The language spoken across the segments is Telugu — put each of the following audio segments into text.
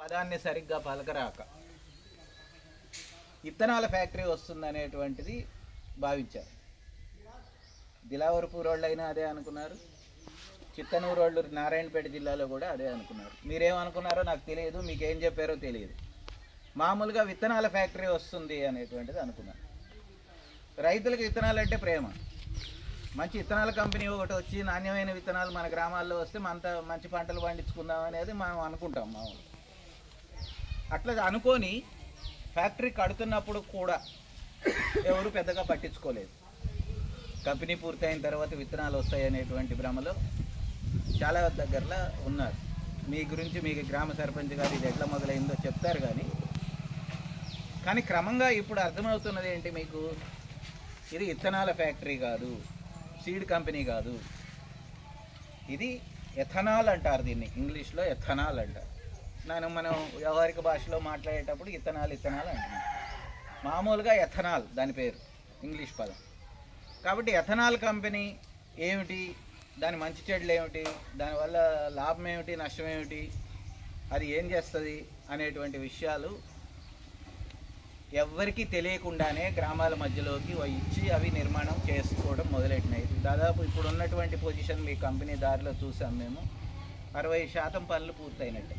పదాన్ని సరిగ్గా పలకరాక ఇత్తనాల ఫ్యాక్టరీ వస్తుందనేటువంటిది భావించారు. దిలావర్పూర్ వాళ్ళు అయినా అదే అనుకున్నారు, చిత్తనూరు వాళ్ళు నారాయణపేట జిల్లాలో కూడా అదే అనుకున్నారు. మీరేమనుకున్నారో నాకు తెలియదు, మీకేం చెప్పారో తెలియదు. మామూలుగా విత్తనాల ఫ్యాక్టరీ వస్తుంది అనేటువంటిది అనుకున్నారు. రైతులకు విత్తనాలు అంటే ప్రేమ. మంచి విత్తనాల కంపెనీ ఒకటి వచ్చి నాణ్యమైన విత్తనాలు మన గ్రామాల్లో వస్తే మంచి పంటలు పండించుకుందాం అనేది మనం అనుకుంటాం మామూలు. అట్లా అనుకొని ఫ్యాక్టరీ కడుతున్నప్పుడు కూడా ఎవరు పెద్దగా పట్టించుకోలేదు. కంపెనీ పూర్తయిన తర్వాత విత్తనాలు వస్తాయి అనేటువంటి భ్రమలో చాలా దగ్గరలో ఉన్నారు. మీ గురించి మీకు గ్రామ సర్పంచ్ గారు ఇది ఎట్లా మొదలైందో చెప్తారు. కానీ క్రమంగా ఇప్పుడు అర్థమవుతున్నది ఏంటి మీకు, ఇది విత్తనాల ఫ్యాక్టరీ కాదు, సీడ్ కంపెనీ కాదు, ఇది ఎథనాల్ అంటారు. దీన్ని ఇంగ్లీష్లో ఎథనాల్ అంటారు. మనం వ్యవహారిక భాషలో మాట్లాడేటప్పుడు ఇత్తనాలు అంటున్నాం. మామూలుగా ఎథనాల్ దాని పేరు, ఇంగ్లీష్ పదం. కాబట్టి ఎథనాల్ కంపెనీ ఏమిటి, దాని మంచి చెడులు ఏమిటి, దానివల్ల లాభం ఏమిటి, నష్టం ఏమిటి, అది ఏం చేస్తుంది అనేటువంటి విషయాలు ఎవ్వరికీ తెలియకుండానే గ్రామాల మధ్యలోకి ఇచ్చి అవి నిర్మాణం చేసుకోవడం మొదలెట్టినాయి. దాదాపు ఇప్పుడు ఉన్నటువంటి పొజిషన్ మీ కంపెనీ దారిలో చూసాం మేము, 60% పనులు పూర్తయినట్టు.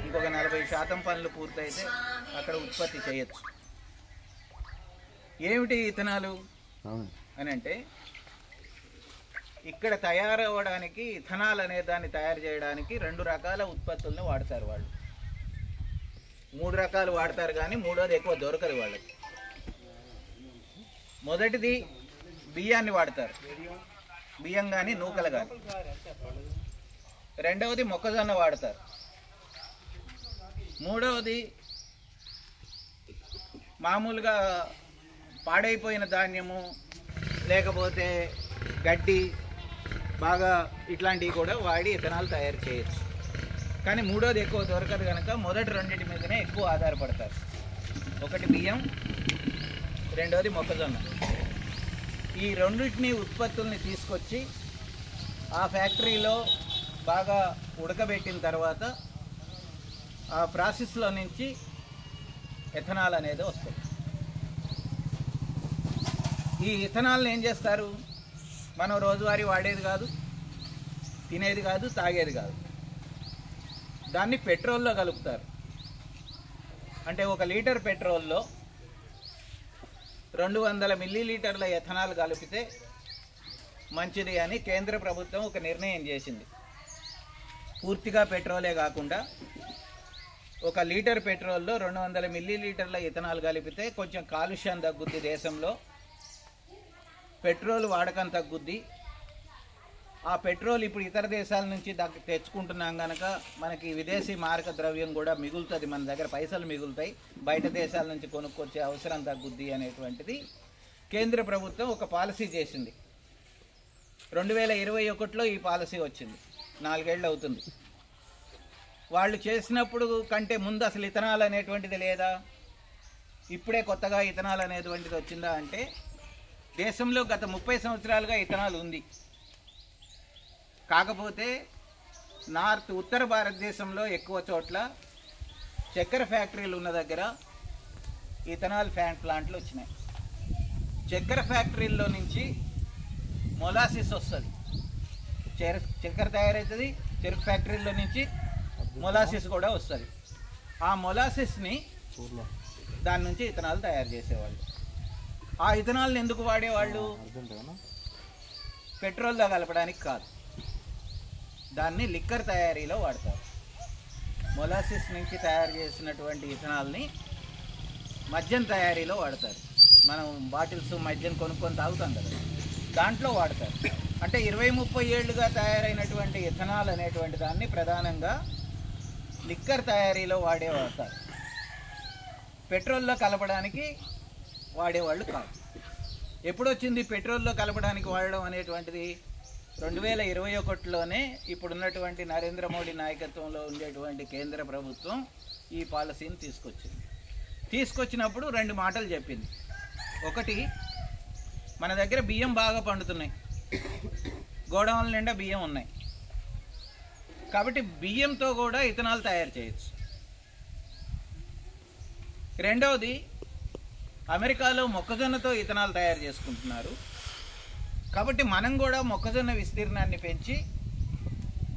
ఇంకొక 40% పనులు పూర్తయితే అక్కడ ఉత్పత్తి చేయొచ్చు. ఏమిటి ఇథనాలు అని అంటే, ఇక్కడ తయారవ్వడానికి ఇథనాల్ అనే దాన్ని తయారు చేయడానికి 2 రకాల ఉత్పత్తులను వాడతారు వాళ్ళు. 3 రకాలు వాడతారు కానీ మూడోది ఎక్కువ దొరకదు వాళ్ళకి. మొదటిది బియ్యాన్ని వాడతారు, బియ్యం కానీ నూకలు కానీ. రెండవది మొక్కజొన్న వాడతారు. మూడవది మామూలుగా పాడైపోయిన ధాన్యము లేకపోతే గడ్డి బాగా ఇట్లాంటివి కూడా వాడి ఇథనాల్ తయారు చేయొచ్చు. కానీ మూడోది ఎక్కువ దొరకదు కనుక మొదటి రెండింటి మీదనే ఎక్కువ ఆధారపడతారు. ఒకటి బియ్యం, రెండవది మొక్కజొన్న. ఈ రెండింటిని ఉత్పత్తుల్ని తీసుకొచ్చి ఆ ఫ్యాక్టరీలో బాగా ఉడకబెట్టిన తర్వాత ఆ ప్రాసెస్లో నుంచి ఎథనాల్ అనేది వస్తుంది. ఈ ఇథనాల్ని ఏం చేస్తారు, మనం రోజువారీ వాడేది కాదు, తినేది కాదు, తాగేది కాదు. దాన్ని పెట్రోల్లో కలుపుతారు. అంటే 1 లీటర్ పెట్రోల్లో 200 మిల్లీలీటర్ల ఎథనాల్ కలిపితే మంచిది అని కేంద్ర ప్రభుత్వం ఒక నిర్ణయం చేసింది. పూర్తిగా పెట్రోలే కాకుండా 1 లీటర్ పెట్రోల్లో 200 మిల్లీలీటర్ల ఇథనాల్ కలిపితే కొంచెం కాలుష్యం తగ్గుద్ది, దేశంలో పెట్రోల్ వాడకం తగ్గుద్ది. ఆ పెట్రోల్ ఇప్పుడు ఇతర దేశాల నుంచి తెచ్చుకుంటున్నాం కనుక మనకి విదేశీ మారక ద్రవ్యం కూడా మిగులుతుంది, మన దగ్గర పైసలు మిగులుతాయి, బయట దేశాల నుంచి కొనుక్కొచ్చే అవసరం తగ్గుద్ది అనేటువంటిది కేంద్ర ప్రభుత్వం ఒక పాలసీ చేసింది. 2021లో ఈ పాలసీ వచ్చింది, 4 ఏళ్ళు అవుతుంది. వాళ్ళు చేసినప్పుడు కంటే ముందు అసలు ఇథనాల్ అనేటువంటిది లేదా, ఇప్పుడే కొత్తగా ఇథనాల్ అనేటువంటిది వచ్చిందా అంటే, దేశంలో గత 30 సంవత్సరాలుగా ఇథనాల్ ఉంది. కాకపోతే ఉత్తర భారతదేశంలో ఎక్కువ చోట్ల చక్కెర ఫ్యాక్టరీలు ఉన్న దగ్గర ఇథనాల్ ప్లాంట్లు వచ్చినాయి. చక్కెర ఫ్యాక్టరీల్లో నుంచి మొలాసిస్ వస్తుంది, చక్కెర తయారవుతుంది. చెరుకు ఫ్యాక్టరీలో నుంచి మొలాసిస్ కూడా వస్తుంది. ఆ మొలాసిస్ని దాని నుంచి ఇథనాల్ తయారు చేసేవాళ్ళు. ఆ ఇథనాల్ని ఎందుకు వాడేవాళ్ళు, పెట్రోల్లో కలపడానికి కాదు, దాన్ని లిక్కర్ తయారీలో వాడతారు. మొలాసిస్ నుంచి తయారు చేసినటువంటి ఇథనాల్ని మద్యం తయారీలో వాడతారు. మనం బాటిల్స్ మద్యం కొనుక్కొని తాగుతాం కదా, దాంట్లో వాడతారు. అంటే 20-30 ఏళ్ళుగా తయారైనటువంటి ఇథనాల్ అనేటువంటి దాన్ని ప్రధానంగా లిక్కర్ తయారీలో వాడతారు, పెట్రోల్లో కలపడానికి వాడేవాళ్ళు కాదు. ఎప్పుడు వచ్చింది పెట్రోల్లో కలపడానికి వాడడం అనేటువంటిది, 2021లోనే ఇప్పుడున్నటువంటి నరేంద్ర మోడీ నాయకత్వంలో ఉండేటువంటి కేంద్ర ప్రభుత్వం ఈ పాలసీని తీసుకొచ్చినప్పుడు 2 మాటలు చెప్పింది. ఒకటి, మన దగ్గర బియ్యం బాగా పండుతున్నాయి, గోడౌన్ల నిండా బియ్యం ఉన్నాయి, కాబట్టి బియ్యంతో కూడా ఇథనాల్ తయారు చేయొచ్చు. రెండవది, అమెరికాలో మొక్కజొన్నతో ఇథనాల్ తయారు చేసుకుంటున్నారు. కాబట్టి మనం కూడా మొక్కజొన్న విస్తీర్ణాన్ని పెంచి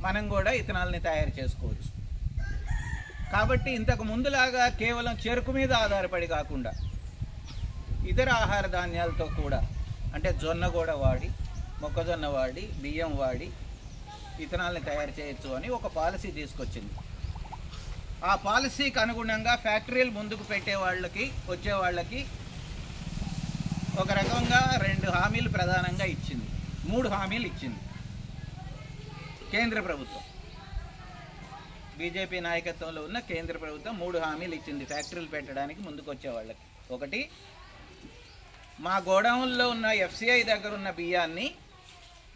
మనం కూడా ఇథనాల్ని తయారు చేసుకోవచ్చు. కాబట్టి ఇంతకు ముందులాగా కేవలం చెరుకు మీద ఆధారపడి కాకుండా ఇతర ఆహార ధాన్యాలతో కూడా, అంటే జొన్న కూడా వాడి, మొక్కజొన్న వాడి, బియ్యం వాడి ఇథనాల్ని తయారు చేయొచ్చు అని ఒక పాలసీ తీసుకొచ్చింది. ఆ పాలసీకి అనుగుణంగా ఫ్యాక్టరీలు ముందుకు పెట్టే వాళ్ళకి, వచ్చే వాళ్ళకి ఒక రకంగా 2 హామీలు ప్రధానంగా ఇచ్చింది. 3 హామీలు ఇచ్చింది కేంద్ర ప్రభుత్వం. బీజేపీ నాయకత్వంలో ఉన్న కేంద్ర ప్రభుత్వం 3 హామీలు ఇచ్చింది ఫ్యాక్టరీలు పెట్టడానికి ముందుకు వచ్చే వాళ్ళకి. ఒకటి, మా గోడౌన్లో ఉన్న FCI దగ్గర ఉన్న బియ్యాన్ని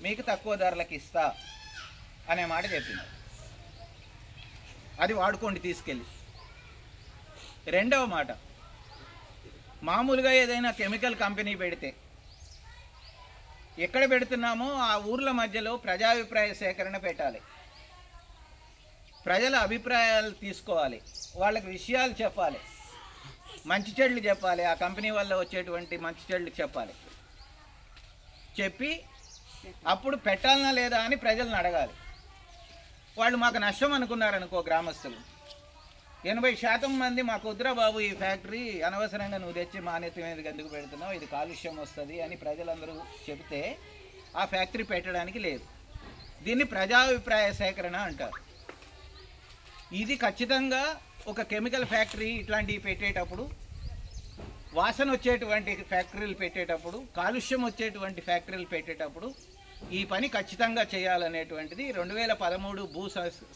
మీకు తక్కువ ధరలకు ఇస్తా అనే మాట చెప్పింది. అది వాడుకోండి తీసుకెళ్ళి. రెండవ మాట, మామూలుగా ఏదైనా కెమికల్ కంపెనీ పెడితే ఎక్కడ పెడుతున్నామో ఆ ఊర్ల మధ్యలో ప్రజాభిప్రాయ సేకరణ పెట్టాలి. ప్రజల అభిప్రాయాలు తీసుకోవాలి, వాళ్ళకి విషయాలు చెప్పాలి, మంచి చెడులు చెప్పాలి, ఆ కంపెనీ వల్ల వచ్చేటువంటి మంచి చెడులు చెప్పాలి. చెప్పి అప్పుడు పెట్టాలనా లేదా అని ప్రజలను అడగాలి. వాళ్ళు మాకు నష్టం అనుకున్నారనుకో, గ్రామస్తులు 80% మంది మాకు వద్దురా బాబు ఈ ఫ్యాక్టరీ, అనవసరంగా నువ్వు తెచ్చి మా నెత్తి మీదకి ఎందుకు పెడుతున్నావు, ఇది కాలుష్యం వస్తుంది అని ప్రజలందరూ చెబితే ఆ ఫ్యాక్టరీ పెట్టడానికి లేదు. దీన్ని ప్రజాభిప్రాయ సేకరణ అంటారు. ఇది ఖచ్చితంగా ఒక కెమికల్ ఫ్యాక్టరీ ఇట్లాంటివి పెట్టేటప్పుడు, వాసన వచ్చేటువంటి ఫ్యాక్టరీలు పెట్టేటప్పుడు, కాలుష్యం వచ్చేటువంటి ఫ్యాక్టరీలు పెట్టేటప్పుడు ఈ పని ఖచ్చితంగా చేయాలనేటువంటిది 2013 భూ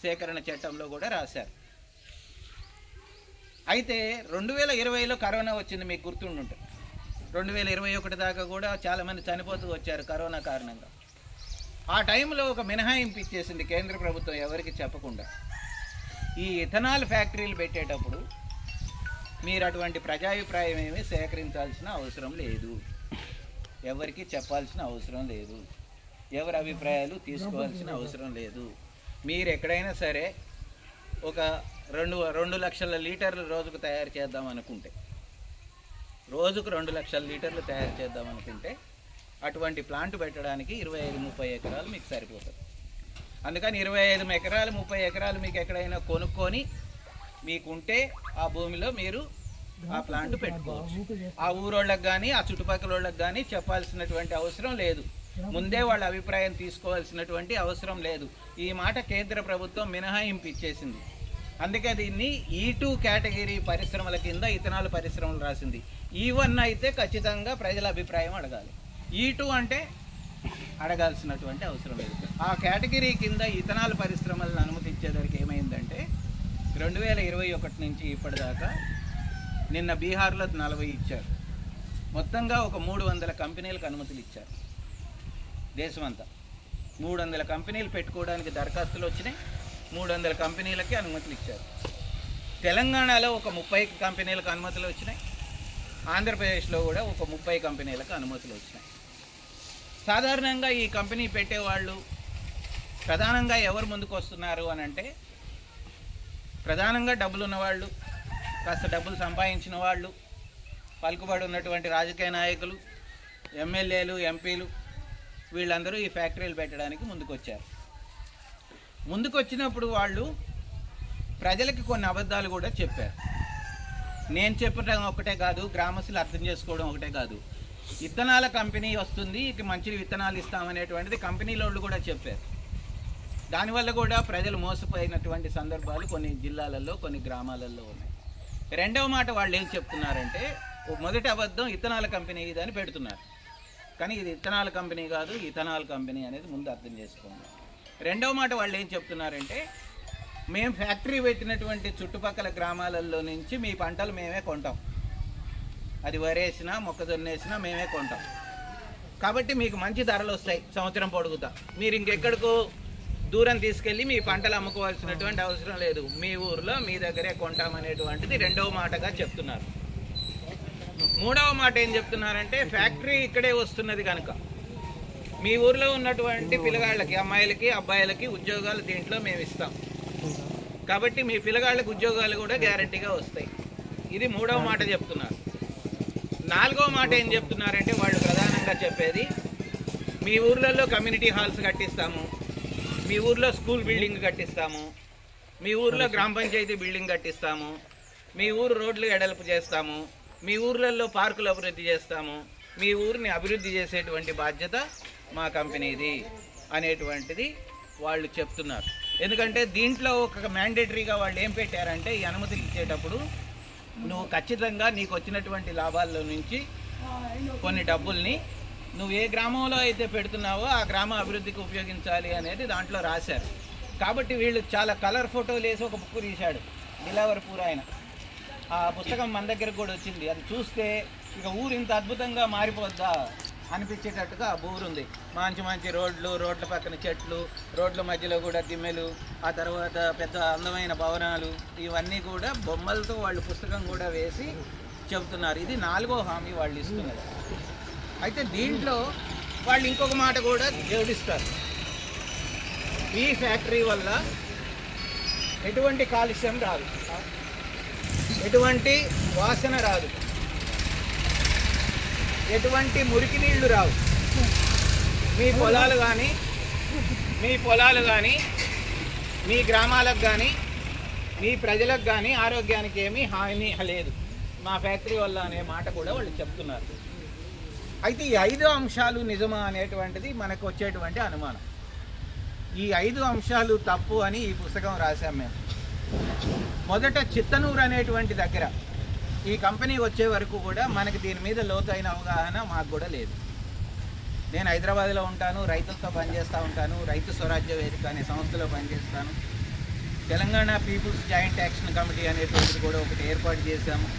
సేకరణ చట్టంలో కూడా రాశారు. అయితే 2020లో కరోనా వచ్చింది, మీకు గుర్తుండుంటే. 2021 దాకా కూడా చాలామంది చనిపోతూ వచ్చారు కరోనా కారణంగా. ఆ టైంలో ఒక మినహాయింపు ఇచ్చేసింది కేంద్ర ప్రభుత్వం ఎవరికి చెప్పకుండా. ఈ ఇథనాల్ ఫ్యాక్టరీలు పెట్టేటప్పుడు మీరు అటువంటి ప్రజాభిప్రాయం ఏమీ సేకరించాల్సిన అవసరం లేదు, ఎవరికి చెప్పాల్సిన అవసరం లేదు, ఎవరి అభిప్రాయాలు తీసుకోవాల్సిన అవసరం లేదు. మీరు ఎక్కడైనా సరే ఒక 2 లక్షల లీటర్లు రోజుకు తయారు చేద్దాం అనుకుంటే, రోజుకు 2 లక్షల లీటర్లు తయారు చేద్దాం అనుకుంటే అటువంటి ప్లాంట్ పెట్టడానికి 25-30 ఎకరాలు మీకు సరిపోతుంది. అందుకని 25 ఎకరాలు 30 ఎకరాలు మీకు ఎక్కడైనా కొనుక్కొని మీకుంటే ఆ భూమిలో మీరు ఆ ప్లాంట్ పెట్టుకోవచ్చు. ఆ ఊరోళ్ళకి కానీ ఆ చుట్టుపక్కల వాళ్ళకి కానీ చెప్పాల్సినటువంటి అవసరం లేదు, ముందే వాళ్ళ అభిప్రాయం తీసుకోవాల్సినటువంటి అవసరం లేదు. ఈ మాట కేంద్ర ప్రభుత్వం మినహాయింపు ఇచ్చేసింది. అందుకే దీన్ని E2 కేటగిరీ పరిశ్రమల కింద ఇథనాల్ పరిశ్రమలు రాసింది. E1 అయితే ఖచ్చితంగా ప్రజల అభిప్రాయం అడగాలి, E2 అంటే అడగాల్సినటువంటి అవసరం లేదు. ఆ కేటగిరీ కింద ఇథనాల్ పరిశ్రమలను అనుమతించేసరికి ఏమైందంటే 2021 నుంచి ఇప్పటిదాకా నిన్న బీహార్లో 40 ఇచ్చారు. మొత్తంగా ఒక 300 కంపెనీలకు అనుమతులు ఇచ్చారు. దేశమంతా 300 కంపెనీలు పెట్టుకోవడానికి దరఖాస్తులు వచ్చినాయి, 300 కంపెనీలకి అనుమతులు ఇచ్చారు. తెలంగాణలో ఒక 30 కంపెనీలకు అనుమతులు వచ్చినాయి, ఆంధ్రప్రదేశ్లో కూడా ఒక 30 కంపెనీలకు అనుమతులు వచ్చినాయి. సాధారణంగా ఈ కంపెనీ పెట్టేవాళ్ళు ప్రధానంగా ఎవరు ముందుకు వస్తున్నారు అని అంటే, ప్రధానంగా డబ్బులు ఉన్నవాళ్ళు, కాస్త డబ్బులు సంపాదించిన వాళ్ళు, పలుకుబడి ఉన్నటువంటి రాజకీయ నాయకులు, ఎమ్మెల్యేలు, ఎంపీలు, వీళ్ళందరూ ఈ ఫ్యాక్టరీలు పెట్టడానికి ముందుకొచ్చారు. ముందుకొచ్చినప్పుడు వాళ్ళు ప్రజలకి కొన్ని అబద్ధాలు కూడా చెప్పారు. నేను చెప్పడం ఒకటే కాదు, గ్రామస్తులు అర్థం చేసుకోవడం ఒకటే కాదు, విత్తనాల కంపెనీ వస్తుంది, ఇక మంచి విత్తనాలు ఇస్తామనేటువంటిది కంపెనీల వాళ్ళు కూడా చెప్పారు. దానివల్ల కూడా ప్రజలు మోసపోయినటువంటి సందర్భాలు కొన్ని జిల్లాలలో, కొన్ని గ్రామాలలో ఉన్నాయి. రెండవ మాట వాళ్ళు ఏం చెప్తున్నారంటే, మొదటి అబద్ధం ఇథనాల కంపెనీ ఇదని పెడుతున్నారు, కానీ ఇది ఇథనాల కంపెనీ కాదు, ఇథనాల్ కంపెనీ అనేది ముందు అర్థం చేసుకోండి. రెండవ మాట వాళ్ళు ఏం చెప్తున్నారంటే, మేము ఫ్యాక్టరీ పెట్టినటువంటి చుట్టుపక్కల గ్రామాలలో నుంచి మీ పంటలు మేమే కొంటాం, అది వరేసినా మొక్కజొన్న వేసినా మేమే కొంటాం, కాబట్టి మీకు మంచి ధరలు వస్తాయి సంవత్సరం పొడుగుతా, మీరు ఇంకెక్కడికో దూరం తీసుకెళ్ళి మీ పంటలు అమ్ముకోవాల్సినటువంటి అవసరం లేదు, మీ ఊర్లో మీ దగ్గరే కొంటామనేటువంటిది రెండవ మాటగా చెప్తున్నారు. మూడవ మాట ఏం చెప్తున్నారంటే, ఫ్యాక్టరీ ఇక్కడే వస్తున్నది కనుక మీ ఊర్లో ఉన్నటువంటి పిల్లగాళ్ళకి, అమ్మాయిలకి అబ్బాయిలకి ఉద్యోగాలు దీంట్లో మేము ఇస్తాం. కాబట్టి మీ పిల్లగాళ్ళకి ఉద్యోగాలు కూడా గ్యారంటీగా వస్తాయి. ఇది 3వ మాట చెప్తున్నారు. 4వ మాట ఏం చెప్తున్నారంటే వాళ్ళు ప్రధానంగా చెప్పేది, మీ ఊర్లలో కమ్యూనిటీ హాల్స్ కట్టిస్తాము, మీ ఊర్లో స్కూల్ బిల్డింగ్ కట్టిస్తాము, మీ ఊర్లో గ్రామ పంచాయతీ బిల్డింగ్ కట్టిస్తాము, మీ ఊరు రోడ్లు ఎడల్పు చేస్తాము, మీ ఊర్లలో పార్కులు అభివృద్ధి చేస్తాము, మీ ఊరిని అభివృద్ధి చేసేటువంటి బాధ్యత మా కంపెనీది అనేటువంటిది వాళ్ళు చెప్తున్నారు. ఎందుకంటే దీంట్లో ఒక మ్యాండేటరీగా వాళ్ళు ఏం పెట్టారంటే, ఈ అనుమతులు ఇచ్చేటప్పుడు నువ్వు ఖచ్చితంగా నీకు వచ్చినటువంటి లాభాల్లో నుంచి కొన్ని డబ్బుల్ని నువ్వు ఏ గ్రామంలో అయితే పెడుతున్నావో ఆ గ్రామ అభివృద్ధికి ఉపయోగించాలి అనేది దాంట్లో రాశారు. కాబట్టి వీళ్ళు చాలా కలర్ ఫోటోలు వేసి ఒక బుక్ తీశాడు దిలావర్పూర్ ఆయన. ఆ పుస్తకం మన దగ్గరకు కూడా వచ్చింది. అది చూస్తే ఇక ఊరు ఇంత అద్భుతంగా మారిపోద్దా అనిపించేటట్టుగా ఆ ఊరు ఉంది. మంచి మంచి రోడ్లు, రోడ్ల పక్కన చెట్లు, రోడ్ల మధ్యలో కూడా దిమ్మెలు, ఆ తర్వాత పెద్ద అందమైన భవనాలు, ఇవన్నీ కూడా బొమ్మలతో వాళ్ళు పుస్తకం కూడా వేసి చెబుతున్నారు. ఇది 4వ హామీ వాళ్ళు ఇస్తున్నారు. అయితే దీంట్లో వాళ్ళు ఇంకొక మాట కూడా జోడిస్తారు. ఈ ఫ్యాక్టరీ వల్ల ఎటువంటి కాలుష్యం రాదు, ఎటువంటి వాసన రాదు, ఎటువంటి మురికి నీళ్లు రావు, మీ పొలాలు కానీ మీ గ్రామాలకు కానీ మీ ప్రజలకు కానీ ఆరోగ్యానికి ఏమీ హాని లేదు మా ఫ్యాక్టరీ వల్ల అనే మాట కూడా వాళ్ళు చెప్తున్నారు. అయితే ఈ 5 అంశాలు నిజమా అనేటువంటిది మనకు వచ్చేటువంటి అనుమానం. ఈ 5 అంశాలు తప్పు అని ఈ పుస్తకం రాశాం మేము. మొదట చిత్తనూరు అనేటువంటి దగ్గర ఈ కంపెనీ వచ్చే వరకు కూడా మనకి దీని మీద లోతైన అవగాహన మాకు కూడా లేదు. నేను హైదరాబాద్లో ఉంటాను, రైతులతో పనిచేస్తూ ఉంటాను, రైతు స్వరాజ్య వేదిక అనే సంస్థలో పనిచేస్తాను. Telangana people's joint action committee అనేటువంటిది కూడా ఒకటి ఏర్పాటు చేశాము.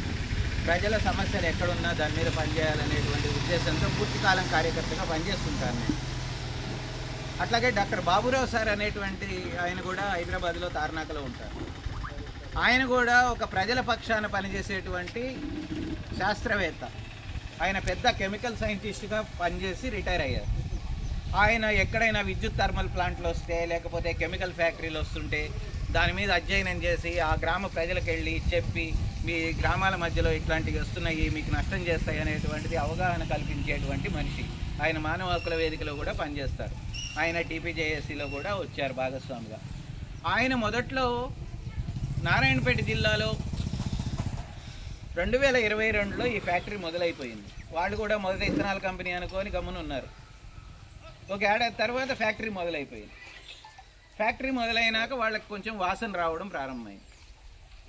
ప్రజల సమస్యలు ఎక్కడున్నా దాని మీద పనిచేయాలనేటువంటి ఉద్దేశంతో పూర్తికాలం కార్యకర్తగా పనిచేస్తుంటాను నేను. అట్లాగే డాక్టర్ బాబురావు సార్ అనేటువంటి ఆయన కూడా హైదరాబాద్లో తార్నాకలో ఉంటారు. ఆయన కూడా ఒక ప్రజల పక్షాన పనిచేసేటువంటి శాస్త్రవేత్త. ఆయన పెద్ద కెమికల్ సైంటిస్ట్గా పనిచేసి రిటైర్ అయ్యారు. ఆయన ఎక్కడైనా విద్యుత్ థర్మల్ ప్లాంట్లు వస్తే, లేకపోతే కెమికల్ ఫ్యాక్టరీలు వస్తుంటే దాని మీద అధ్యయనం చేసి ఆ గ్రామ ప్రజలకు వెళ్ళి చెప్పి, మీ గ్రామాల మధ్యలో ఇట్లాంటివి వస్తున్నాయి, మీకు నష్టం చేస్తాయి అనేటువంటిది అవగాహన కల్పించేటువంటి మనిషి. ఆయన మానవ హక్కుల వేదికలో కూడా పనిచేస్తారు. ఆయన టీపీజేఏసీలో కూడా వచ్చారు భాగస్వామిగా. ఆయన మొదట్లో నారాయణపేట జిల్లాలో 2022లో ఈ ఫ్యాక్టరీ మొదలైపోయింది. వాళ్ళు కూడా మొదట ఇథనాల్ కంపెనీ అనుకొని గమ్మునున్నారు. ఒక ఏడాది తర్వాత ఫ్యాక్టరీ మొదలైపోయింది. ఫ్యాక్టరీ మొదలైనాక వాళ్ళకి కొంచెం వాసన రావడం ప్రారంభమైంది.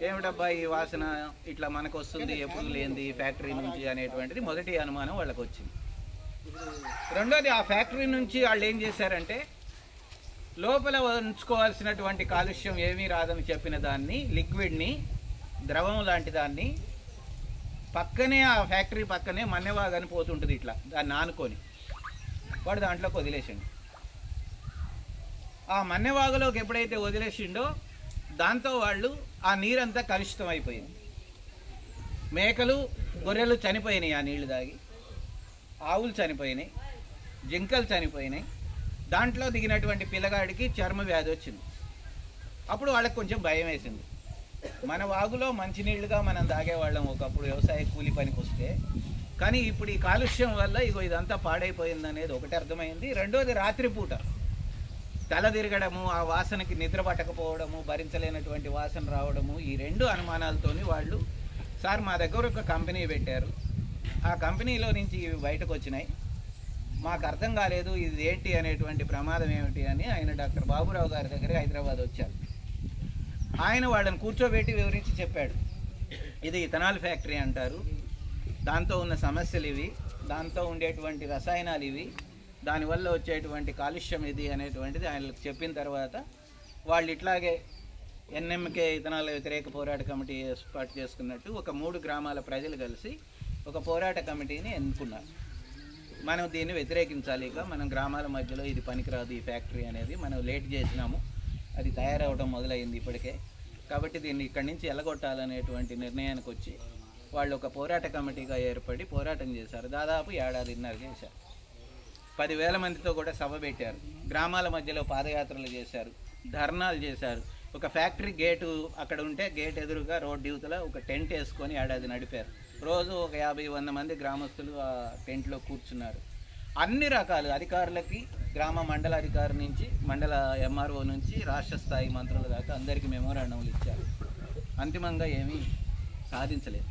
ఏమిటబ్బా ఈ వాసన ఇట్లా మనకు వస్తుంది, ఎప్పుడు లేనిది ఫ్యాక్టరీ నుంచి అనేటువంటిది మొదటి అనుమానం వాళ్ళకి వచ్చింది. రెండోది, ఆ ఫ్యాక్టరీ నుంచి వాళ్ళు ఏం చేశారంటే, లోపల ఉంచుకోవాల్సినటువంటి కాలుష్యం ఏమీ రాదని చెప్పిన దాన్ని, లిక్విడ్ని, ద్రవం లాంటి దాన్ని పక్కనే, ఆ ఫ్యాక్టరీ పక్కనే మన్నెవాగని పోతుంటుంది, ఇట్లా దాన్ని ఆనుకొని వాడు దాంట్లోకి వదిలేసిండు. ఆ మన్నెవాగులోకి ఎప్పుడైతే వదిలేసిండో దాంతో వాళ్ళు ఆ నీరంతా కలుషితం అయిపోయింది. మేకలు, గొర్రెలు చనిపోయినాయి ఆ నీళ్లు తాగి, ఆవులు చనిపోయినాయి, జింకలు చనిపోయినాయి. దాంట్లో దిగినటువంటి పిల్లగాడికి చర్మ వ్యాధి వచ్చింది. అప్పుడు వాళ్ళకి కొంచెం భయం వేసింది. మన వాగులో మంచినీళ్ళుగా మనం తాగేవాళ్ళం ఒకప్పుడు వ్యవసాయ కూలి పనికి వస్తే, కానీ ఇప్పుడు ఈ కాలుష్యం వల్ల ఇగో ఇదంతా పాడైపోయింది అనేది ఒకటి అర్థమైంది. రెండోది, రాత్రిపూట తల తిరగడము, ఆ వాసనకి నిద్ర పట్టకపోవడము, భరించలేనటువంటి వాసన రావడము, ఈ 2 అనుమానాలతోని వాళ్ళు, సార్ మా దగ్గర ఒక కంపెనీ పెట్టారు, ఆ కంపెనీలో నుంచి ఇవి బయటకు వచ్చినాయి, మాకు అర్థం కాలేదు ఇది ఏంటి అనేటువంటి ప్రమాదం ఏమిటి అని ఆయన డాక్టర్ బాబురావు గారి దగ్గర హైదరాబాద్ వచ్చారు. ఆయన వాళ్ళని కూర్చోబెట్టి వివరించి చెప్పాడు, ఇది ఇథనాల్ ఫ్యాక్టరీ అంటారు, దాంతో ఉన్న సమస్యలు ఇవి, దాంతో ఉండేటువంటి రసాయనాలు ఇవి, దానివల్ల వచ్చేటువంటి కాలుష్యం ఇది అనేటువంటిది ఆయనకు చెప్పిన తర్వాత వాళ్ళు ఇట్లాగే ఎన్ఎంకే ఇథనాల్ వ్యతిరేక పోరాట కమిటీ ఏర్పాటు చేసుకున్నట్టు ఒక 3 గ్రామాల ప్రజలు కలిసి ఒక పోరాట కమిటీని ఎన్నుకున్నారు. మనం దీన్ని వ్యతిరేకించాలి, ఇక మనం గ్రామాల మధ్యలో ఇది పనికిరాదు ఈ ఫ్యాక్టరీ అనేది, మనం లేట్ చేసినాము, అది తయారవడం మొదలైంది ఇప్పటికే, కాబట్టి దీన్ని ఇక్కడి నుంచి ఎల్లగొట్టాలనేటువంటి నిర్ణయానికి వచ్చి వాళ్ళు ఒక పోరాట కమిటీగా ఏర్పడి పోరాటం చేశారు. దాదాపు 1.5 ఏళ్ళు చేశారు. 10,000 మందితో కూడా సభ పెట్టారు. గ్రామాల మధ్యలో పాదయాత్రలు చేశారు, ధర్నాలు చేశారు. ఒక ఫ్యాక్టరీ గేటు అక్కడ ఉంటే గేట్ ఎదురుగా రోడ్డు యువతల ఒక టెంట్ వేసుకొని ఏడాది నడిపారు. రోజు ఒక 50-100 మంది గ్రామస్తులు ఆ టెంట్లో కూర్చున్నారు. అన్ని రకాల అధికారులకి, గ్రామ మండల అధికారి నుంచి మండల ఎంఆర్ఓ నుంచి రాష్ట్ర స్థాయి మంత్రుల దాకా అందరికీ మెమోరాండంలు ఇచ్చారు. అంతిమంగా ఏమీ సాధించలేదు.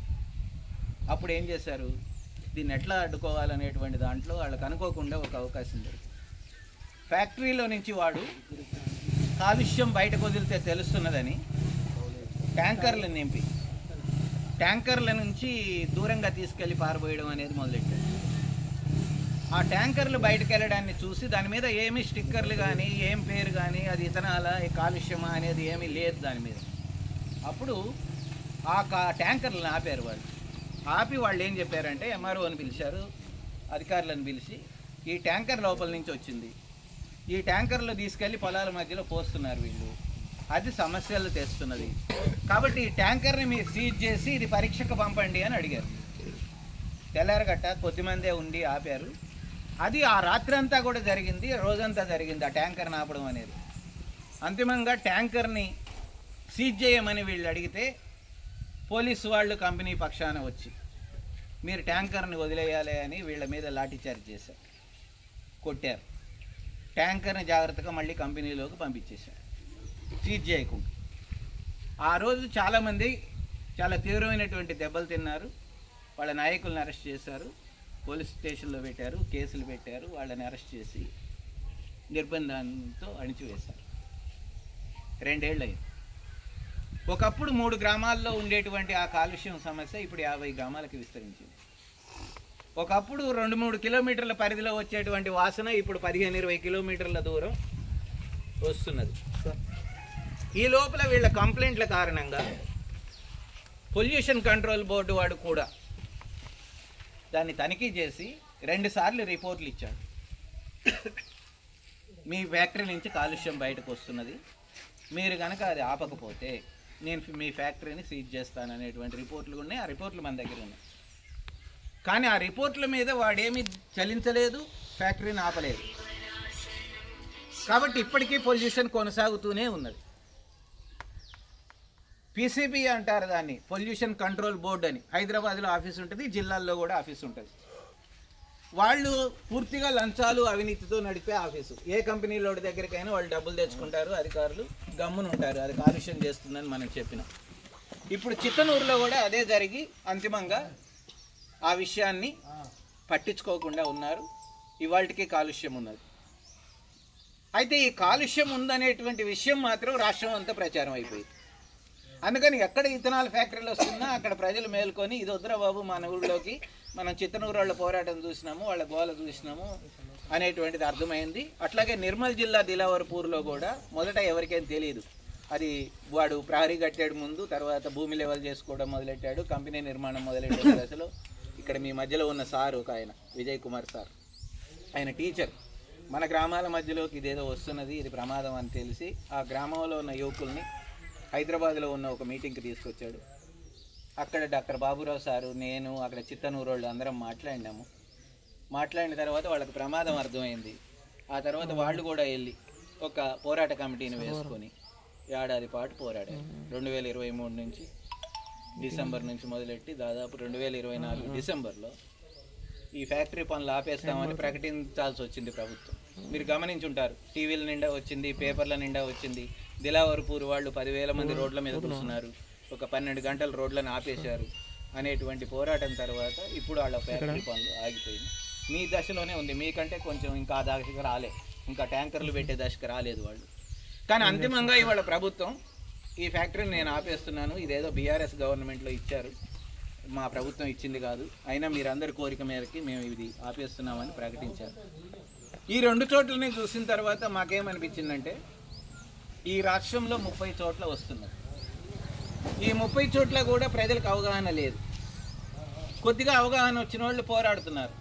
అప్పుడు ఏం చేశారు, దీన్ని ఎట్లా అడ్డుకోవాలనేటువంటి దాంట్లో వాళ్ళకి అనుకోకుండా ఒక అవకాశం దొరికింది. ఫ్యాక్టరీలో నుంచి వాడు కాలుష్యం బయటకు వదిలితే తెలుస్తున్నదని ట్యాంకర్లు నింపి ట్యాంకర్ల నుంచి దూరంగా తీసుకెళ్ళి పారబోయడం అనేది మొదలెట్టారు. ఆ ట్యాంకర్లు బయటకు వెళ్ళడాన్ని చూసి దాని మీద ఏమి స్టిక్కర్లు కానీ ఏం పేరు కానీ అది ఇథనాలా కాలుష్యమా అనేది ఏమీ లేదు దాని మీద. అప్పుడు ఆ ట్యాంకర్లను ఆపారు వాళ్ళు. ఆపి వాళ్ళు ఏం చెప్పారంటే ఎంఆర్ఓని పిలిచారు, అధికారులను పిలిచి ఈ ట్యాంకర్ లోపల నుంచి వచ్చింది, ఈ ట్యాంకర్లో తీసుకెళ్ళి పొలాల మధ్యలో పోస్తున్నారు వీళ్ళు, అది సమస్యలు తెస్తున్నది, కాబట్టి ఈ ట్యాంకర్ని మీరు సీజ్ చేసి ఇది పరీక్షకు పంపండి అని అడిగారు. తెల్లారగట్ట కొద్దిమందే ఉండి ఆపారు. అది ఆ రాత్రి అంతా కూడా జరిగింది, రోజంతా జరిగింది ఆ ట్యాంకర్ని ఆపడం అనేది. అంతిమంగా ట్యాంకర్ని సీజ్ చేయమని వీళ్ళు అడిగితే పోలీసు వాళ్ళు కంపెనీ పక్షాన వచ్చి మీరు ట్యాంకర్ని వదిలేయాలి అని వీళ్ళ మీద లాఠీచార్జ్ చేశారు, కొట్టారు. ట్యాంకర్ని జాగ్రత్తగా మళ్ళీ కంపెనీలోకి పంపించేశారు సీజ్ చేయకుండా. ఆ రోజు చాలామంది చాలా తీవ్రమైనటువంటి దెబ్బలు తిన్నారు. వాళ్ళ నాయకులను అరెస్ట్ చేశారు, పోలీస్ స్టేషన్లో పెట్టారు, కేసులు పెట్టారు. వాళ్ళని అరెస్ట్ చేసి నిర్బంధంతో అణిచివేశారు. 2 ఏళ్ళు అయింది. ఒకప్పుడు 3 గ్రామాల్లో ఉండేటువంటి ఆ కాలుష్యం సమస్య ఇప్పుడు 50 గ్రామాలకు విస్తరించింది. ఒకప్పుడు 2-3 కిలోమీటర్ల పరిధిలో వచ్చేటువంటి వాసన ఇప్పుడు 15-20 కిలోమీటర్ల దూరం వస్తున్నది. ఈ లోపల వీళ్ళ కంప్లైంట్ల కారణంగా పొల్యూషన్ కంట్రోల్ బోర్డు వాడు కూడా దాన్ని తనిఖీ చేసి 2 సార్లు రిపోర్ట్లు ఇచ్చాడు. మీ ఫ్యాక్టరీ నుంచి కాలుష్యం బయటకు వస్తున్నది, మీరు కనుక అది ఆపకపోతే నేను మీ ఫ్యాక్టరీని సీజ్ చేస్తాననేటువంటి రిపోర్ట్లు ఉన్నాయి. ఆ రిపోర్ట్లు మన దగ్గర ఉన్నాయి. కానీ ఆ రిపోర్ట్ల మీద వాడేమీ చలించలేదు, ఫ్యాక్టరీని ఆపలేదు. కాబట్టి ఇప్పటికీ పొల్యూషన్ కొనసాగుతూనే ఉన్నది. పీసీబీ అంటారు దాన్ని, పొల్యూషన్ కంట్రోల్ బోర్డు అని. హైదరాబాద్లో ఆఫీస్ ఉంటుంది, జిల్లాల్లో కూడా ఆఫీస్ ఉంటుంది. వాళ్ళు పూర్తిగా లంచాలు అవినీతితో నడిపే ఆఫీసు. ఏ కంపెనీలో దగ్గరికైనా వాళ్ళు డబ్బులు తెచ్చుకుంటారు, అధికారులు గమ్మున ఉంటారు, అది కాలుష్యం చేస్తుందని మనం చెప్పినాం. ఇప్పుడు చిత్తనూరులో కూడా అదే జరిగి అంతిమంగా ఆ విషయాన్ని పట్టించుకోకుండా ఉన్నారు. ఇవాళకి కాలుష్యం ఉన్నది. అయితే ఈ కాలుష్యం ఉందనేటువంటి విషయం మాత్రం రాష్ట్రం అంతా ప్రచారం అయిపోయింది. అందుకని ఎక్కడ ఇథనాల్ ఫ్యాక్టరీలు వస్తున్నా అక్కడ ప్రజలు మేల్కొని ఇది వద్దురా బాబు మన ఊళ్ళోకి, మనం చిత్తనూరు వాళ్ళ పోరాటం చూసినాము, వాళ్ళ గోల చూసినాము అనేటువంటిది అర్థమైంది. అట్లాగే నిర్మల్ జిల్లా దిలావర్పూర్లో కూడా మొదట ఎవరికేం తెలియదు. అది వాడు ప్రహరీ కట్టాడు ముందు, తర్వాత భూమి లెవెల్ చేసుకోవడం మొదలెట్టాడు, కంపెనీ నిర్మాణం మొదలెట్టాడు. దశలో ఇక్కడ మీ మధ్యలో ఉన్న సార్ ఒక ఆయన విజయ్ కుమార్ సార్, ఆయన టీచర్, మన గ్రామాల మధ్యలోకి ఇదేదో వస్తున్నది, ఇది ప్రమాదం అని తెలిసి ఆ గ్రామంలో ఉన్న యువకుల్ని హైదరాబాద్లో ఉన్న ఒక మీటింగ్కి తీసుకొచ్చాడు. అక్కడ డాక్టర్ బాబురావు సారు, నేను, అక్కడ చిత్తనూరు వాళ్ళు అందరం మాట్లాడినాము. మాట్లాడిన తర్వాత వాళ్ళకి ప్రమాదం అర్థమైంది. ఆ తర్వాత వాళ్ళు కూడా వెళ్ళి ఒక పోరాట కమిటీని వేసుకొని ఏడాది పాటు పోరాడారు. 2023 నుంచి డిసెంబర్ నుంచి మొదలెట్టి దాదాపు 2024 డిసెంబర్లో ఈ ఫ్యాక్టరీ పనులు ఆపేస్తామని ప్రకటించాల్సి వచ్చింది ప్రభుత్వం. మీరు గమనించుంటారు, టీవీల నిండా వచ్చింది, పేపర్ల నిండా వచ్చింది. దిలావర్పూర్ వాళ్ళు 10,000 మంది రోడ్ల మీద కూర్చున్నారు, ఒక 12 గంటలు రోడ్లను ఆపేశారు అనేటువంటి పోరాటం తర్వాత ఇప్పుడు వాళ్ళ ఫ్యాక్టరీ పనులు ఆగిపోయింది. మీ దశలోనే ఉంది, మీకంటే కొంచెం ఇంకా ఆ దశకు రాలే, ఇంకా ట్యాంకర్లు పెట్టే దశకు రాలేదు వాళ్ళు. కానీ అంతిమంగా ఇవాళ ప్రభుత్వం ఈ ఫ్యాక్టరీని నేను ఆపేస్తున్నాను, ఇదేదో బీఆర్ఎస్ గవర్నమెంట్లో ఇచ్చారు, మా ప్రభుత్వం ఇచ్చింది కాదు, అయినా మీరందరి కోరిక మేరకి మేము ఇది ఆపేస్తున్నామని ప్రకటించారు. ఈ 2 చోట్లని చూసిన తర్వాత మాకేమనిపించిందంటే ఈ రాష్ట్రంలో 30 చోట్ల వస్తున్నారు. ఈ 30 చోట్ల కూడా ప్రజలకు అవగాహన లేదు. కొద్దిగా అవగాహన వచ్చిన వాళ్ళు పోరాడుతున్నారు.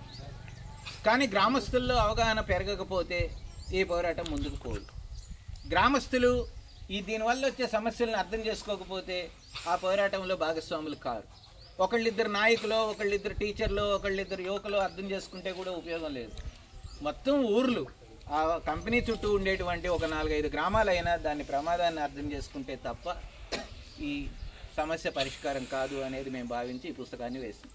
కానీ గ్రామస్తుల్లో అవగాహన పెరగకపోతే ఈ పోరాటం ముందుకు పోదు. గ్రామస్తులు దీనివల్ల వచ్చే సమస్యలను అర్థం చేసుకోకపోతే ఆ పోరాటంలో భాగస్వాములు కారు. ఒకళ్ళిద్దరు నాయకులు, ఒకళ్ళిద్దరు టీచర్లు, ఒకళ్ళిద్దరు యువకులు అర్థం చేసుకుంటే కూడా ఉపయోగం లేదు. మొత్తం ఊర్లు ఆ కంపెనీ చుట్టూ ఉండేటువంటి ఒక 4-5 గ్రామాలైనా దాని ప్రమాదాన్ని అర్థం చేసుకుంటే తప్ప ఈ సమస్య పరిష్కారం కాదు అనేది మేము భావించి ఈ పుస్తకాన్ని వేసినాం.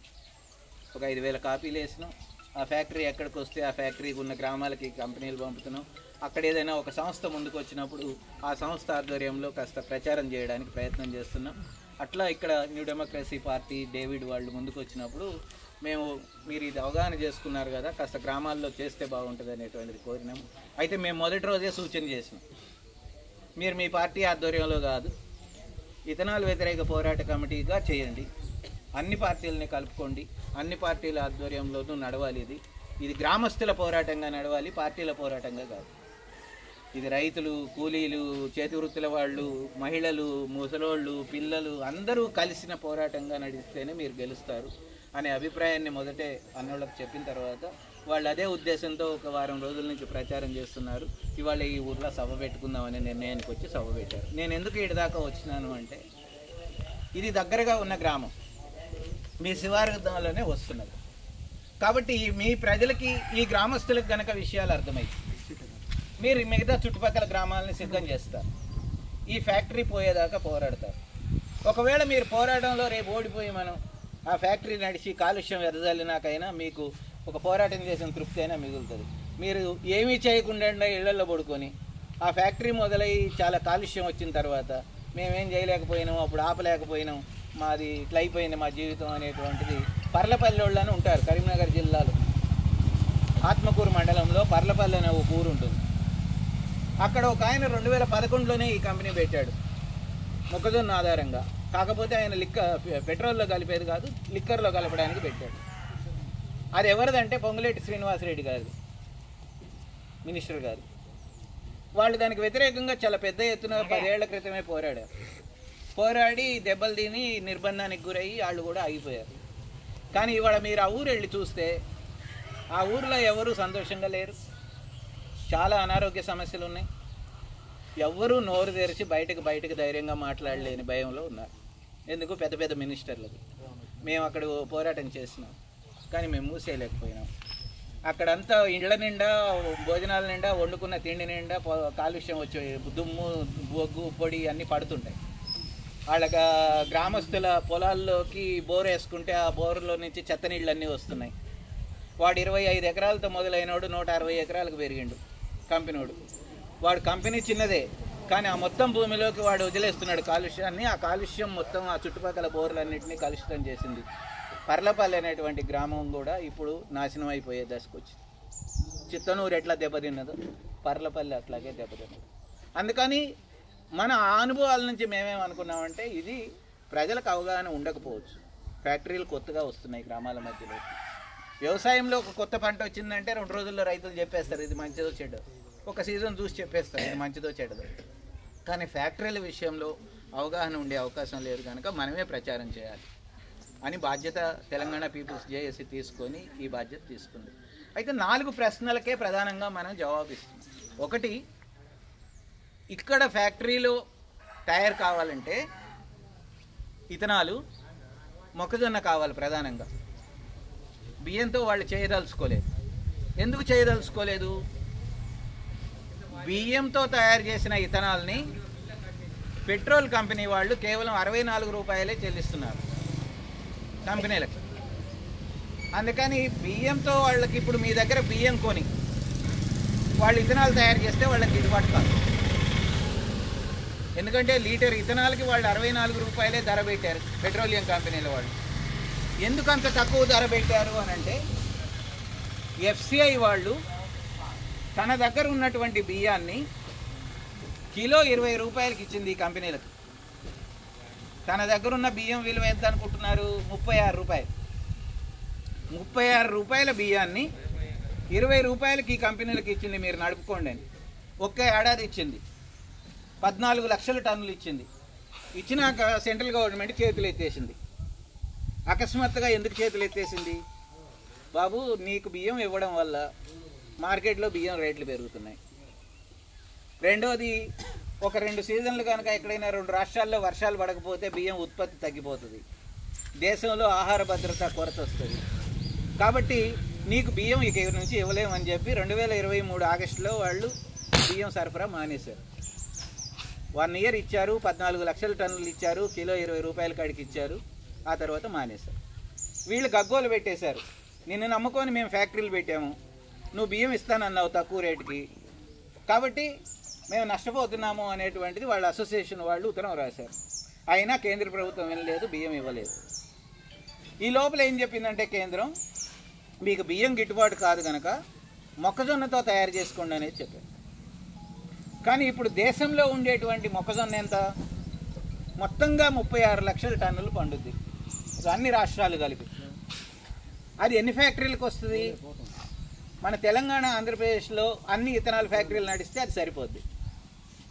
ఒక 5,000 కాపీలు వేసినాం. ఆ ఫ్యాక్టరీ ఎక్కడికి వస్తే ఆ ఫ్యాక్టరీకి ఉన్న గ్రామాలకి కంపెనీలు పంపుతున్నాం. అక్కడ ఏదైనా ఒక సంస్థ ముందుకు వచ్చినప్పుడు ఆ సంస్థ ఆధ్వర్యంలో కాస్త ప్రచారం చేయడానికి ప్రయత్నం చేస్తున్నాం. అట్లా ఇక్కడ న్యూ డెమోక్రసీ పార్టీ డేవిడ్ వాళ్ళు ముందుకు వచ్చినప్పుడు మీరు ఇది అవగాహన చేసుకున్నారు కదా, కాస్త గ్రామాల్లో చేస్తే బాగుంటుంది అనేటువంటిది కోరినాము. అయితే మేము మొదటి రోజే సూచన చేసినాం, మీరు మీ పార్టీ ఆధ్వర్యంలో కాదు, ఇథనాల్ వ్యతిరేక పోరాట కమిటీగా చేయండి, అన్ని పార్టీలని కలుపుకోండి, అన్ని పార్టీల ఆధ్వర్యంలోనూ నడవాలి. ఇది గ్రామస్తుల పోరాటంగా నడవాలి, పార్టీల పోరాటంగా కాదు. ఇది రైతులు, కూలీలు, చేతి వృత్తుల వాళ్ళు, మహిళలు, ముసలోళ్ళు, పిల్లలు అందరూ కలిసిన పోరాటంగా నడిస్తేనే మీరు గెలుస్తారు అనే అభిప్రాయాన్ని మొదటే అన్నోళ్ళకి చెప్పిన తర్వాత వాళ్ళు అదే ఉద్దేశంతో ఒక వారం రోజుల నుంచి ప్రచారం చేస్తున్నారు. ఇవాళ ఈ ఊర్లో సభ పెట్టుకుందామనే నిర్ణయానికి వచ్చి సభ పెట్టారు. నేను ఎందుకు ఇటు దాకా వచ్చినాను అంటే, ఇది దగ్గరగా ఉన్న గ్రామం, మీ శివారులోనే వస్తున్నది కాబట్టి మీ ప్రజలకి, ఈ గ్రామస్తులకు గనక విషయాలు అర్థమైంది, మీరు మిగతా చుట్టుపక్కల గ్రామాలని సిద్ధం చేస్తారు, ఈ ఫ్యాక్టరీ పోయేదాకా పోరాడతారు. ఒకవేళ మీరు పోరాటంలో రేపు ఓడిపోయి మనం ఆ ఫ్యాక్టరీ నడిచి కాలుష్యం వెదజల్లినాకైనా మీకు ఒక పోరాటం చేసిన తృప్తి అయినా మిగులుతుంది. మీరు ఏమీ చేయకుండా ఇళ్లలో పడుకొని ఆ ఫ్యాక్టరీ మొదలై చాలా కాలుష్యం వచ్చిన తర్వాత మేమేం చేయలేకపోయినాం, అప్పుడు ఆపలేకపోయినాం, మాది ఇట్లా అయిపోయింది మా జీవితం అనేటువంటిది. పర్లపల్లి వాళ్ళని ఉంటారు కరీంనగర్ జిల్లాలో, ఆత్మకూరు మండలంలో పర్లపల్లి అనే ఒక ఊరు ఉంటుంది. అక్కడ ఒక ఆయన 2011లోనే ఈ కంపెనీ పెట్టాడు మొక్కజొన్న ఆధారంగా. కాకపోతే ఆయన పెట్రోల్లో కలిపేది కాదు, లిక్కర్లో కలపడానికి పెట్టాడు. అది ఎవరిదంటే పొంగులేటి శ్రీనివాసరెడ్డి గారు, మినిస్టర్ గారు. వాళ్ళు దానికి వ్యతిరేకంగా చాలా పెద్ద ఎత్తున 10 ఏళ్ల క్రితమే పోరాడి దెబ్బలు తిని నిర్బంధానికి గురయ్యి వాళ్ళు కూడా ఆగిపోయారు. కానీ ఇవాళ మీరు ఆ ఊరు వెళ్ళి చూస్తే ఆ ఊరిలో ఎవరూ సంతోషంగా లేరు, చాలా అనారోగ్య సమస్యలు ఉన్నాయి, ఎవ్వరూ నోరు తెరిచి బయటకు ధైర్యంగా మాట్లాడలేని భయంలో ఉన్నారు. ఎందుకు? పెద్ద పెద్ద మినిస్టర్లకు. మేము అక్కడ పోరాటం చేసినాం కానీ మేము మూసేయలేకపోయినాం. అక్కడంతా ఇళ్ల నిండా, భోజనాల నిండా, వండుకున్న తిండి నిండా కాలుష్యం వచ్చి దుమ్ము, బొగ్గు, పొడి అన్నీ పడుతుంటాయి. వాళ్ళ గ్రామస్తుల పొలాల్లోకి బోర్ వేసుకుంటే ఆ బోర్లో నుంచి చెత్త నీళ్ళన్నీ వస్తున్నాయి. వాడు 25 ఎకరాలతో మొదలైనవాడు 160 ఎకరాలకు పెరిగిండు కంపెనీడు. వాడు కంపెనీ చిన్నదే కానీ ఆ మొత్తం భూమిలోకి వాడు వదిలేస్తున్నాడు కాలుష్యాన్ని. ఆ కాలుష్యం మొత్తం ఆ చుట్టుపక్కల బోర్లన్నింటినీ కలుషితం చేసింది. పర్లపల్లి అనేటువంటి గ్రామం కూడా ఇప్పుడు నాశనం అయిపోయే దశకు వచ్చింది. చిత్తనూరు ఎట్లా దెబ్బతిన్నదో పర్లపల్లి అట్లాగే దెబ్బతిన్నది. అందుకని మన అనుభవాల నుంచి మేమేమనుకున్నామంటే, ఇది ప్రజలకు అవగాహన ఉండకపోవచ్చు. ఫ్యాక్టరీలు కొత్తగా వస్తున్నాయి గ్రామాల మధ్యలో. వ్యవసాయంలో ఒక కొత్త పంట వచ్చిందంటే 2 రోజుల్లో రైతులు చెప్పేస్తారు ఇది మంచిదో చెడ్డో, ఒక సీజన్ చూసి చెప్పేస్తారు ఇది మంచిదో చెడ్డదో. కానీ ఫ్యాక్టరీల విషయంలో అవగాహన ఉండే అవకాశం లేదు కనుక మనమే ప్రచారం చేయాలి అని బాధ్యత తెలంగాణ పీపుల్స్ జేఏసీ తీసుకొని ఈ బాధ్యత తీసుకుంది. అయితే 4 ప్రశ్నలకే ప్రధానంగా మనం జవాబిస్తున్నాం. ఒకటి, ఇక్కడ ఫ్యాక్టరీలో తయారు కావాలంటే ఇథనాలు, మొక్కజొన్న కావాలి ప్రధానంగా. బియ్యంతో వాళ్ళు చేయదలుచుకోలేదు. ఎందుకు చేయదలుచుకోలేదు? బియ్యంతో తయారు చేసిన ఇథనాల్ని పెట్రోల్ కంపెనీ వాళ్ళు కేవలం 64 రూపాయలే చెల్లిస్తున్నారు కంపెనీలకు. అందుకని బియ్యంతో వాళ్ళకి ఇప్పుడు మీ దగ్గర బియ్యం కొని వాళ్ళు ఇథనాల్ తయారు చేస్తే వాళ్ళకి గిట్టుబాటు కాదు. ఎందుకంటే లీటర్ ఇథనాల్కి వాళ్ళు 64 రూపాయలే ధర పెట్టారు పెట్రోలియం కంపెనీల వాళ్ళు. ఎందుకు అంత తక్కువ ధర పెట్టారు అని అంటే, ఎఫ్సిఐ వాళ్ళు తన దగ్గర ఉన్నటువంటి బియ్యాన్ని కిలో 20 రూపాయలకి ఇచ్చింది ఈ కంపెనీలకు. తన దగ్గర ఉన్న బియ్యం విలువ ఎంత అనుకుంటున్నారు? 36 రూపాయలు. 36 రూపాయల బియ్యాన్ని 20 రూపాయలకి ఈ కంపెనీలకు ఇచ్చింది. మీరు నడుపుకోండి అని ఒక్క ఏడాది ఇచ్చింది. 14 లక్షల టన్నులు ఇచ్చింది. ఇచ్చినాక సెంట్రల్ గవర్నమెంట్ చేతులు ఎత్తేసింది. అకస్మాత్తుగా ఎందుకు చేతులు ఎత్తేసింది? బాబు, నీకు బియ్యం ఇవ్వడం వల్ల మార్కెట్లో బియ్యం రేట్లు పెరుగుతున్నాయి. రెండోది, ఒక 2 సీజన్లు కనుక ఎక్కడైనా 2 రాష్ట్రాల్లో వర్షాలు పడకపోతే బియ్యం ఉత్పత్తి తగ్గిపోతుంది, దేశంలో ఆహార భద్రత కొరత వస్తుంది. కాబట్టి నీకు బియ్యం ఇక నుంచి ఇవ్వలేమని చెప్పి 2023 ఆగస్టులో వాళ్ళు బియ్యం సరఫరా మానేశారు. 1 ఇయర్ ఇచ్చారు, 14 లక్షల టన్నులు ఇచ్చారు, కిలో 20 రూపాయల కాడికి ఇచ్చారు. ఆ తర్వాత మానేశారు. వీళ్ళు గగ్గోలు పెట్టేశారు, నిన్ను నమ్ముకొని మేము ఫ్యాక్టరీలు పెట్టాము, నువ్వు బియ్యం ఇస్తానన్నావు తక్కువ రేటుకి, కాబట్టి మేము నష్టపోతున్నాము అనేటువంటిది వాళ్ళ అసోసియేషన్ వాళ్ళు ఉత్తరం రాశారు. అయినా కేంద్ర ప్రభుత్వం వినలేదు, బియ్యం ఇవ్వలేదు. ఈ లోపల ఏం చెప్పిందంటే కేంద్రం, మీకు బియ్యం గిట్టుబాటు కాదు కనుక మొక్కజొన్నతో తయారు చేసుకోండి అనేది చెప్పారు. కానీ ఇప్పుడు దేశంలో ఉండేటువంటి మొక్కజొన్న ఎంత? మొత్తంగా 36 లక్షల టన్నులు పండుద్ది, అన్ని రాష్ట్రాలు కలిపి. అది ఎన్ని ఫ్యాక్టరీలకు వస్తుంది? మన తెలంగాణ, ఆంధ్రప్రదేశ్లో అన్ని ఇథనాల్ ఫ్యాక్టరీలు నడిస్తే అది సరిపోద్ది.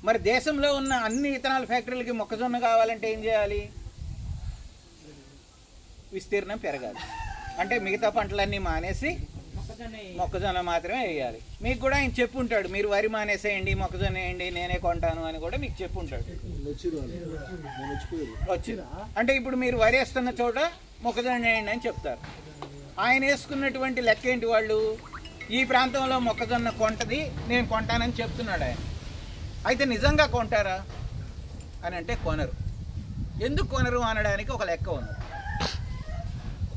మరి దేశంలో ఉన్న అన్ని ఇథనాల్ ఫ్యాక్టరీలకి మొక్కజొన్న కావాలంటే ఏం చేయాలి? విస్తీర్ణం పెరగాలి. అంటే మిగతా పంటలన్నీ మానేసి మొక్కజొన్న మాత్రమే వేయాలి. మీకు కూడా ఆయన చెప్పుంటాడు, మీరు వరి మానేసేయండి, మొక్కజొన్న వేయండి, నేనే కొంటాను అని కూడా మీకు చెప్పుంటాడు. వచ్చింది అంటే ఇప్పుడు మీరు వరి వేస్తున్న చోట మొక్కజొన్న వేయండి అని చెప్తారు. ఆయన వేసుకున్నటువంటి లెక్క ఏంటి? వాళ్ళు ఈ ప్రాంతంలో మొక్కజొన్న కొంటది, నేను కొంటానని చెప్తున్నాడు ఆయన. అయితే నిజంగా కొంటారా అని అంటే కొనరు. ఎందుకు కొనరు అనడానికి ఒక లెక్క ఉంది.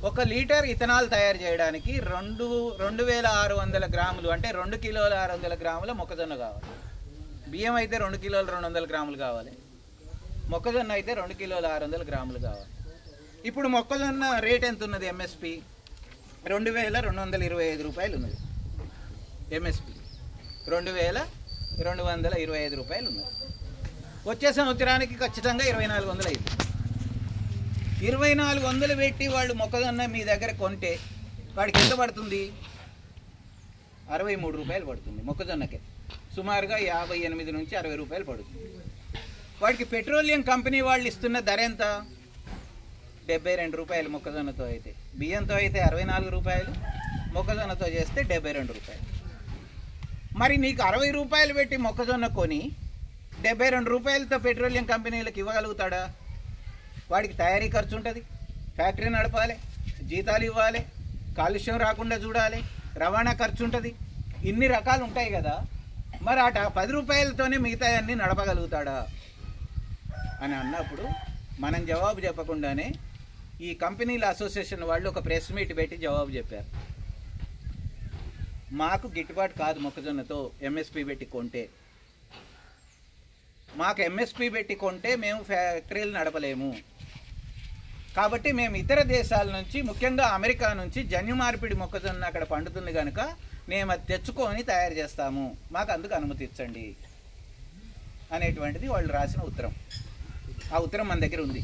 1 లీటర్ ఇథనాల్ తయారు చేయడానికి 2,600 గ్రాములు, అంటే 2 కిలోల 600 గ్రాముల మొక్కజొన్న కావాలి. బియ్యం అయితే 2 కిలోల 200 గ్రాములు కావాలి, మొక్కజొన్న అయితే 2 కిలోల 600 గ్రాములు కావాలి. ఇప్పుడు మొక్కజొన్న రేట్ ఎంత ఉన్నది? ఎంఎస్పి 2,225 రూపాయలు ఉన్నది. ఎంఎస్పి 2,225 రూపాయలు ఉన్నది. వచ్చే సంవత్సరానికి ఖచ్చితంగా 2,400 అయింది. 2,400 పెట్టి వాళ్ళు మొక్కజొన్న మీ దగ్గర కొంటే వాడికి ఎంత పడుతుంది? 63 రూపాయలు పడుతుంది మొక్కజొన్నకే. సుమారుగా 58 నుంచి 60 రూపాయలు పడుతుంది. వాడికి పెట్రోలియం కంపెనీ వాళ్ళు ఇస్తున్న ధర ఎంత? 72 రూపాయలు మొక్కజొన్నతో అయితే. బియ్యంతో అయితే 64 రూపాయలు, మొక్కజొన్నతో చేస్తే 72 రూపాయలు. మరి నీకు 60 రూపాయలు పెట్టి మొక్కజొన్న కొని 72 రూపాయలతో పెట్రోలియం కంపెనీలకు ఇవ్వగలుగుతాడా? వాడికి తయారీ ఖర్చు ఉంటుంది, ఫ్యాక్టరీ నడపాలి, జీతాలు ఇవ్వాలి, కాలుష్యం రాకుండా చూడాలి, రవాణా ఖర్చు ఉంటుంది, ఇన్ని రకాలు ఉంటాయి కదా. మరి అట 10 రూపాయలతోనే మిగతా అన్నీ నడపగలుగుతాడా అని అన్నప్పుడు మనం జవాబు చెప్పకుండానే ఈ కంపెనీల అసోసియేషన్ వాళ్ళు ఒక ప్రెస్ మీట్ పెట్టి జవాబు చెప్పారు. మాకు గిట్టుబాటు కాదు మొక్కజొన్నతో ఎంఎస్పి పెట్టి కొంటే, మాకు ఎంఎస్పి పెట్టి కొంటే మేము ఫ్యాక్టరీలు నడపలేము, కాబట్టి మేము ఇతర దేశాల నుంచి, ముఖ్యంగా అమెరికా నుంచి జన్యు మార్పిడి మొక్కజొన్న అక్కడ పండుతుంది కనుక మేము అది తెచ్చుకొని తయారు చేస్తాము, మాకు అందుకు అనుమతి ఇచ్చండి అనేటువంటిది వాళ్ళు రాసిన ఉత్తరం. ఆ ఉత్తరం మన దగ్గర ఉంది.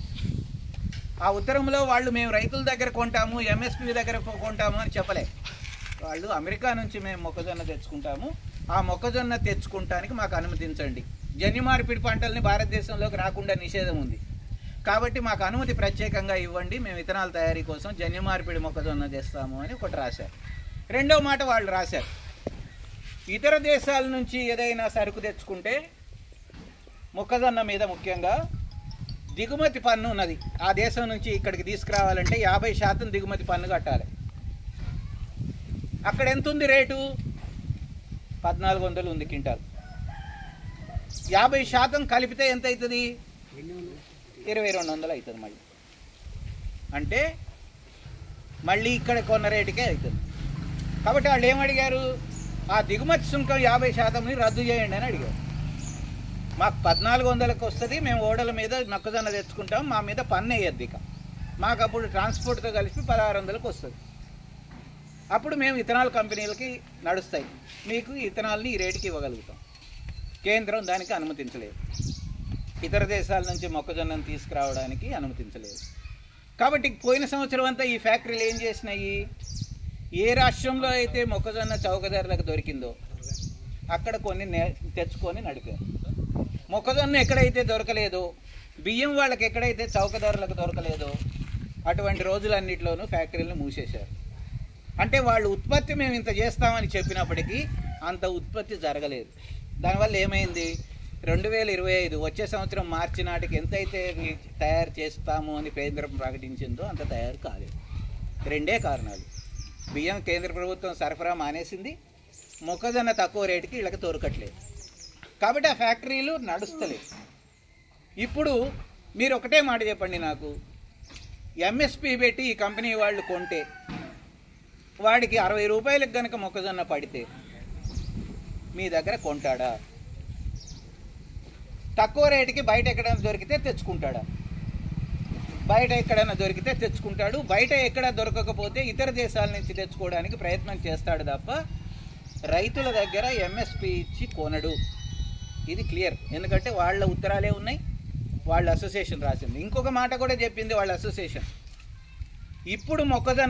ఆ ఉత్తరంలో వాళ్ళు మేము రైతుల దగ్గర కొంటాము, ఎంఎస్పి దగ్గర కొంటాము అని చెప్పలే. వాళ్ళు అమెరికా నుంచి మేము మొక్కజొన్న తెచ్చుకుంటాము, ఆ మొక్కజొన్న తెచ్చుకుంటానికి మాకు అనుమతించండి, జన్యు మార్పిడి పంటల్ని భారతదేశంలోకి రాకుండా నిషేధం ఉంది కాబట్టి మాకు అనుమతి ప్రత్యేకంగా ఇవ్వండి, మేము ఇథనాల్ తయారీ కోసం జన్యు మార్పిడి మొక్కజొన్న చేస్తాము అని ఒకటి రాశారు. రెండో మాట వాళ్ళు రాశారు, ఇతర దేశాల నుంచి ఏదైనా సరుకు తెచ్చుకుంటే మొక్కజొన్న మీద ముఖ్యంగా దిగుమతి పన్ను ఉన్నది. ఆ దేశం నుంచి ఇక్కడికి తీసుకురావాలంటే 50% దిగుమతి పన్ను కట్టాలి. అక్కడ ఎంత ఉంది రేటు? 1,400 ఉంది క్వింటాల్. 50% కలిపితే ఎంత అవుతుంది? 2,200 అవుతుంది. అంటే మళ్ళీ ఇక్కడ కొన్న రేటుకే అవుతుంది. కాబట్టి వాళ్ళు ఏమడిగారు? ఆ దిగుమతి సుంకం 50%ని రద్దు చేయండి అని అడిగారు. మాకు 1,400కి వస్తుంది, మేము ఓడల మీద మొక్కజొన్న తెచ్చుకుంటాం, మా మీద పన్ను వేయద్దు, ఇక మాకు అప్పుడు ట్రాన్స్పోర్ట్తో కలిపి 1,600కి వస్తుంది. అప్పుడు మేము ఇథనాల్ కంపెనీలకి నడుస్తాయి, మీకు ఇథనాల్ని ఈ రేటుకి ఇవ్వగలుగుతాం. కేంద్రం దానికి అనుమతించలేదు, ఇతర దేశాల నుంచి మొక్కజొన్నను తీసుకురావడానికి అనుమతించలేదు. కాబట్టి పోయిన సంవత్సరం అంతా ఈ ఫ్యాక్టరీలు ఏం చేసినాయి? ఏ రాష్ట్రంలో అయితే మొక్కజొన్న చౌక ధరలకు దొరికిందో అక్కడ కొన్ని తెచ్చుకొని నడిపారు. మొక్కజొన్న ఎక్కడైతే దొరకలేదో, బియ్యం వాళ్ళకి ఎక్కడైతే చౌక ధరలకు దొరకలేదో అటువంటి రోజులన్నింటిలోనూ ఫ్యాక్టరీలను మూసేశారు. అంటే వాళ్ళు ఉత్పత్తి మేము ఇంత చేస్తామని చెప్పినప్పటికీ అంత ఉత్పత్తి జరగలేదు. దానివల్ల ఏమైంది? 2025 వచ్చే సంవత్సరం మార్చి నాటికి ఎంతైతే తయారు చేస్తాము అని కేంద్రం ప్రకటించిందో అంత తయారు కాలేదు. రెండే కారణాలు, బియ్యం కేంద్ర ప్రభుత్వం సరఫరా మానేసింది, మొక్కజొన్న తక్కువ రేటుకి వీళ్ళకి దొరకట్లేదు. కాబట్టి ఆ ఫ్యాక్టరీలు నడుస్తలేదు. ఇప్పుడు మీరు ఒకటే మాట చెప్పండి నాకు, ఎంఎస్పి పెట్టి ఈ కంపెనీ వాళ్ళు కొంటే వాడికి 60 రూపాయలకు కనుక మొక్కజొన్న పడితే మీ దగ్గర కొంటాడా? తక్కువ రేటుకి బయట ఎక్కడైనా దొరికితే తెచ్చుకుంటాడా? బయట ఎక్కడైనా దొరికితే తెచ్చుకుంటాడు. బయట ఎక్కడ దొరకకపోతే ఇతర దేశాల నుంచి తెచ్చుకోవడానికి ప్రయత్నం చేస్తాడు తప్ప రైతుల దగ్గర ఎంఎస్పి ఇచ్చి కొనడు. ఇది క్లియర్. ఎందుకంటే వాళ్ళ ఉత్తరాలే ఉన్నాయి, వాళ్ళ అసోసియేషన్ రాసింది. ఇంకొక మాట కూడా చెప్పింది వాళ్ళ అసోసియేషన్, ఇప్పుడు మొక్కజొన్న